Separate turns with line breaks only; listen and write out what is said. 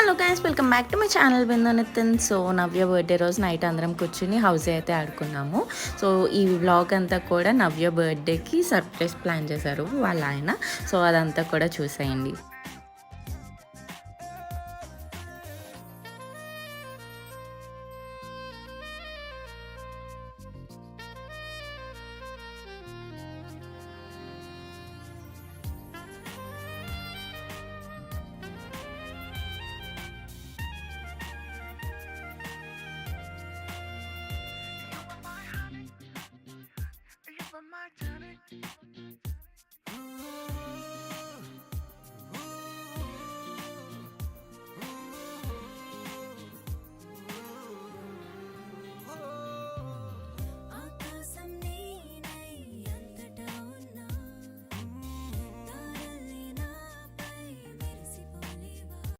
Hello guys, welcome back to my channel Bindu Nitin. So Navya birthday రోజు night అందరం కూర్చుని house అయితే ఆడుకున్నాము. సో ఈ వ్లాగ్ అంతా కూడా నవ్య బర్త్డేకి సర్ప్రైజ్ ప్లాన్ చేశారు వాళ్ళ ఆయన. సో అదంతా కూడా చూసేయండి.
You were my tonic.